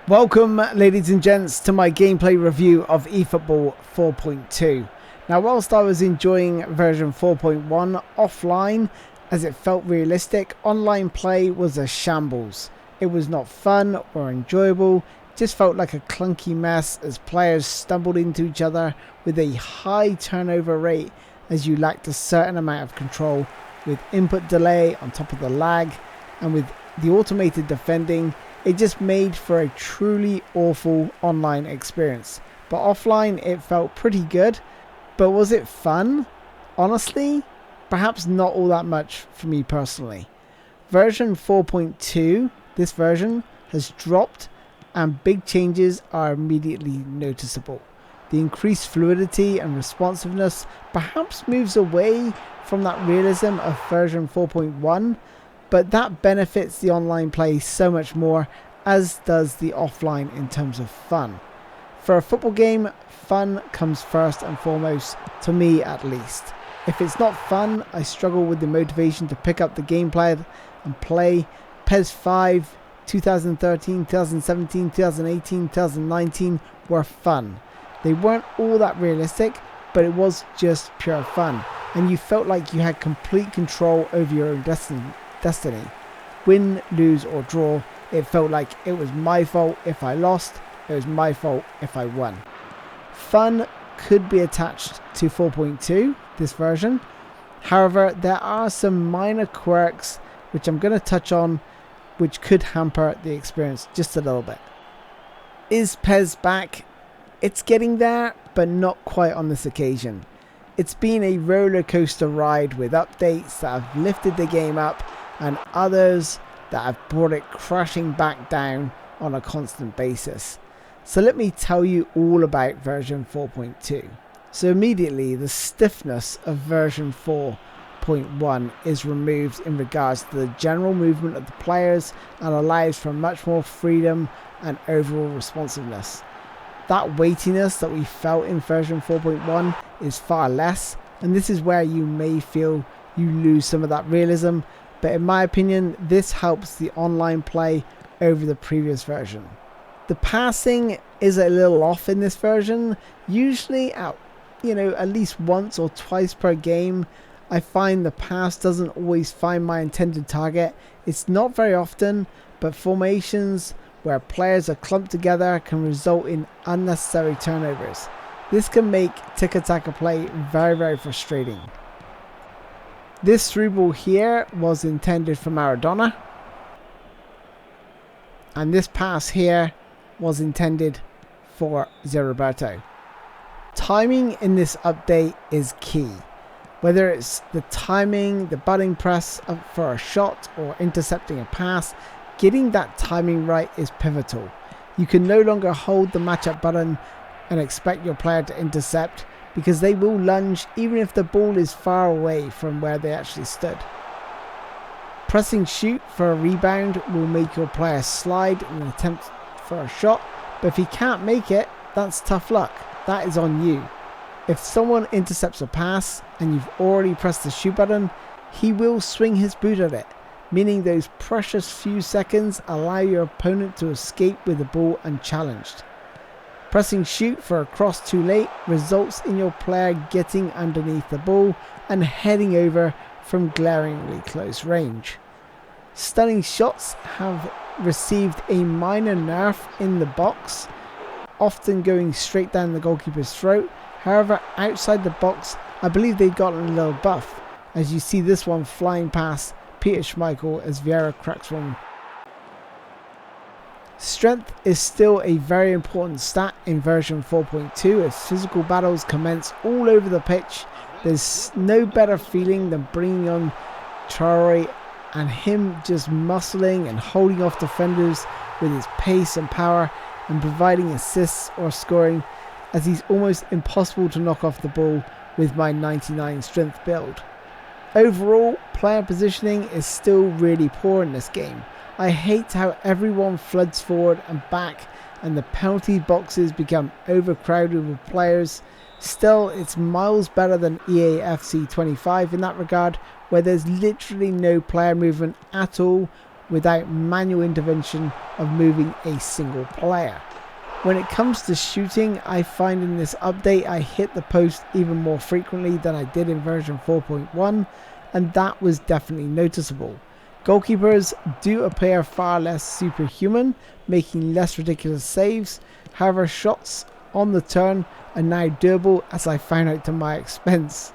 Welcome, ladies and gents, to my gameplay review of eFootball 4.2. Now, whilst I was enjoying version 4.1 offline as it felt realistic, online play was a shambles. It was not fun or enjoyable, it just felt like a clunky mess as players stumbled into each other with a high turnover rate as you lacked a certain amount of control, with input delay on top of the lag, and with the automated defending. It just made for a truly awful online experience. But offline it felt pretty good. But was it fun? Honestly, perhaps not all that much for me personally. Version 4.2, this version, has dropped and big changes are immediately noticeable. The increased fluidity and responsiveness perhaps moves away from that realism of version 4.1. But that benefits the online play so much more, as does the offline in terms of fun. For a football game, fun comes first and foremost, to me at least. If it's not fun, I struggle with the motivation to pick up the gameplay and play. PES 5, 2013, 2017, 2018, 2019 were fun. They weren't all that realistic, but it was just pure fun. And you felt like you had complete control over your own destiny. Win, lose or draw, it felt like it was my fault if I lost, it was my fault if I won. Fun could be attached to 4.2, this version. However, there are some minor quirks which I'm going to touch on which could hamper the experience just a little bit. Is PES back? It's getting there, but not quite on this occasion. It's been a roller coaster ride with updates that have lifted the game up and others that have brought it crashing back down on a constant basis. So let me tell you all about version 4.2. So immediately the stiffness of version 4.1 is removed in regards to the general movement of the players and allows for much more freedom and overall responsiveness. That weightiness that we felt in version 4.1 is far less, and this is where you may feel you lose some of that realism. But in my opinion, this helps the online play over the previous version. The passing is a little off in this version. Usually at least once or twice per game, I find the pass doesn't always find my intended target. It's not very often, but formations where players are clumped together can result in unnecessary turnovers. This can make tiki-taka play very, very frustrating. This through ball here was intended for Maradona, and this pass here was intended for Roberto. Timing in this update is key. Whether it's the timing, the button press up for a shot or intercepting a pass, getting that timing right is pivotal. You can no longer hold the matchup button and expect your player to intercept, because they will lunge even if the ball is far away from where they actually stood. Pressing shoot for a rebound will make your player slide in an attempt for a shot, but if he can't make it, that's tough luck. That is on you. If someone intercepts a pass and you've already pressed the shoot button, he will swing his boot at it, meaning those precious few seconds allow your opponent to escape with the ball unchallenged. Pressing shoot for a cross too late results in your player getting underneath the ball and heading over from glaringly close range. Stunning shots have received a minor nerf in the box, often going straight down the goalkeeper's throat. However, outside the box, I believe they've gotten a little buff, as you see this one flying past Peter Schmeichel as Vieira cracks one. Strength is still a very important stat in version 4.2 as physical battles commence all over the pitch. There's no better feeling than bringing on Traore and him just muscling and holding off defenders with his pace and power and providing assists or scoring, as he's almost impossible to knock off the ball with my 99 strength build. Overall, player positioning is still really poor in this game. I hate how everyone floods forward and back and the penalty boxes become overcrowded with players. Still, it's miles better than EA FC 25 in that regard, where there's literally no player movement at all without manual intervention of moving a single player. When it comes to shooting, I find in this update I hit the post even more frequently than I did in version 4.1, and that was definitely noticeable. Goalkeepers do appear far less superhuman, making less ridiculous saves. However, shots on the turn are now doable, as I found out to my expense.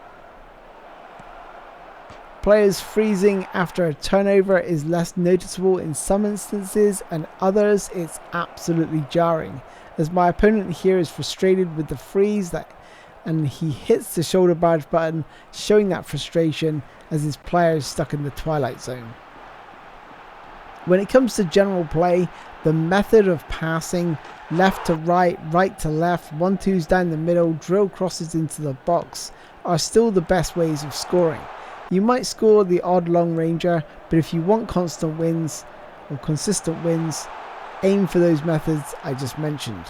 Players freezing after a turnover is less noticeable in some instances, and others it's absolutely jarring, as my opponent here is frustrated with the freeze and he hits the shoulder barge button, showing that frustration as his player is stuck in the twilight zone. When it comes to general play, the method of passing left to right, right to left, 1-2s down the middle, drill crosses into the box are still the best ways of scoring. You might score the odd long ranger, but if you want constant wins or consistent wins, aim for those methods I just mentioned.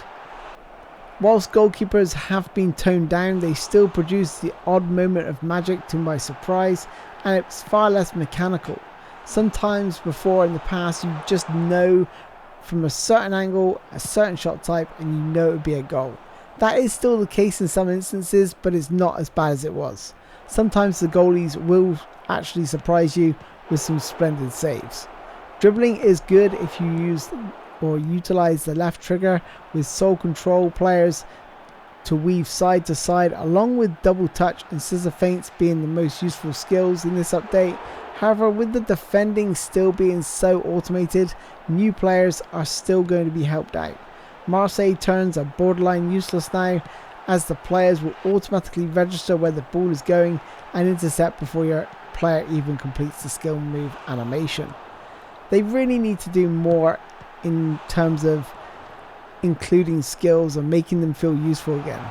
Whilst goalkeepers have been toned down, they still produce the odd moment of magic to my surprise, and it's far less mechanical. Sometimes before in the past you just know from a certain angle, a certain shot type, and you know it would be a goal. That is still the case in some instances, but it's not as bad as it was. Sometimes the goalies will actually surprise you with some splendid saves. Dribbling is good if you use or utilize the left trigger with sole control players to weave side to side, along with double touch and scissor feints being the most useful skills in this update. However, with the defending still being so automated, new players are still going to be helped out. Marseille turns are borderline useless now, as the players will automatically register where the ball is going and intercept before your player even completes the skill move animation. They really need to do more in terms of including skills and making them feel useful again,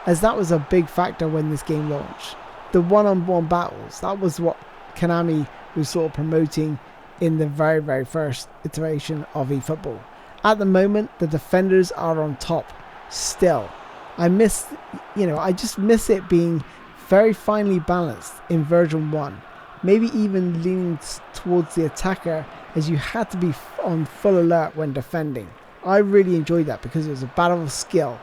as that was a big factor when this game launched. The one-on-one battles, that was what Konami was sort of promoting in the very first iteration of eFootball. At the moment, the defenders are on top still. I just miss it being very finely balanced in version 1, maybe even leaning towards the attacker, as you had to be on full alert when defending. I really enjoyed that because it was a battle of skill.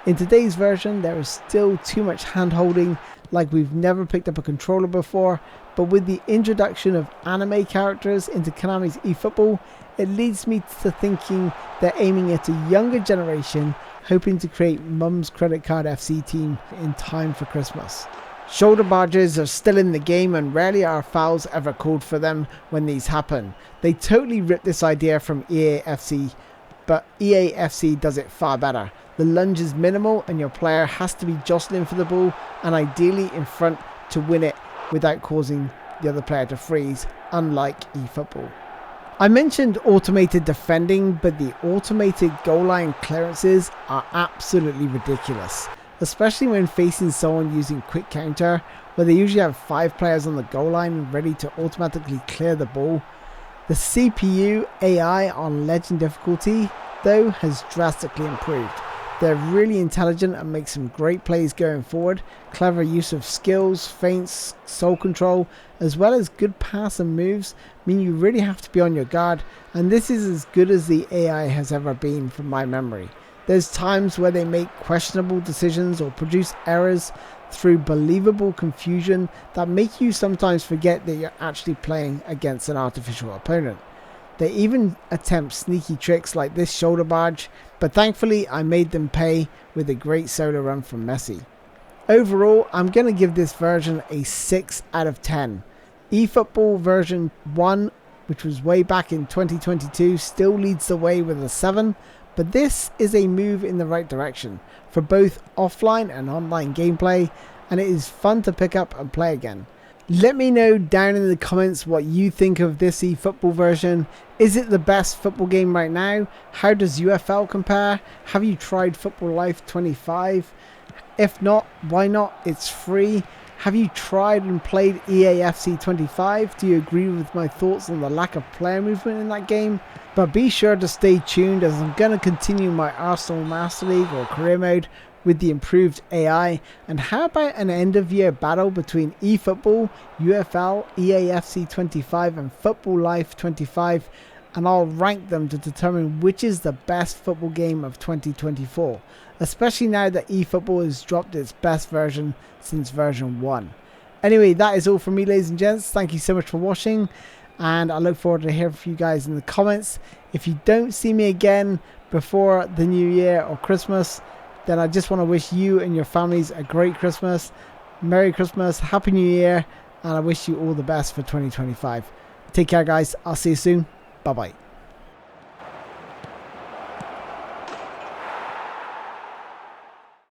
In today's version, there is still too much hand holding, like we've never picked up a controller before, but with the introduction of anime characters into Konami's eFootball, it leads me to thinking they're aiming at a younger generation, hoping to create Mum's Credit Card FC team in time for Christmas. Shoulder barges are still in the game, and rarely are fouls ever called for them when these happen. They totally ripped this idea from EA FC, but EA FC does it far better. The lunge is minimal and your player has to be jostling for the ball and ideally in front to win it without causing the other player to freeze, unlike eFootball. I mentioned automated defending, but the automated goal line clearances are absolutely ridiculous, especially when facing someone using quick counter, where they usually have 5 players on the goal line ready to automatically clear the ball. The CPU AI on Legend difficulty, though, has drastically improved. They're really intelligent and make some great plays going forward. Clever use of skills, feints, soul control, as well as good pass and moves mean you really have to be on your guard, and this is as good as the AI has ever been from my memory. There's times where they make questionable decisions or produce errors through believable confusion that make you sometimes forget that you're actually playing against an artificial opponent. They even attempt sneaky tricks like this shoulder barge, but thankfully I made them pay with a great solo run from Messi. Overall, I'm going to give this version a 6 out of 10. eFootball version 1, which was way back in 2022, still leads the way with a 7, but this is a move in the right direction for both offline and online gameplay, and it is fun to pick up and play again. Let me know down in the comments what you think of this eFootball version. Is it the best football game right now? How does UFL compare? Have you tried Football Life 25? If not, why not? It's free. Have you tried and played EA FC 25? Do you agree with my thoughts on the lack of player movement in that game? But be sure to stay tuned, as I'm going to continue my Arsenal Master League or career mode with the improved AI. And how about an end of year battle between eFootball, UFL, EA FC 25 and Football Life 25? and I'll rank them to determine which is the best football game of 2024, especially now that eFootball has dropped its best version since version 1. Anyway, that is all from me, ladies and gents. Thank you so much for watching, and I look forward to hearing from you guys in the comments. If you don't see me again before the new year or Christmas, then I just want to wish you and your families a great Christmas, Merry Christmas, Happy New Year, and I wish you all the best for 2025. Take care, guys. I'll see you soon. Bye-bye.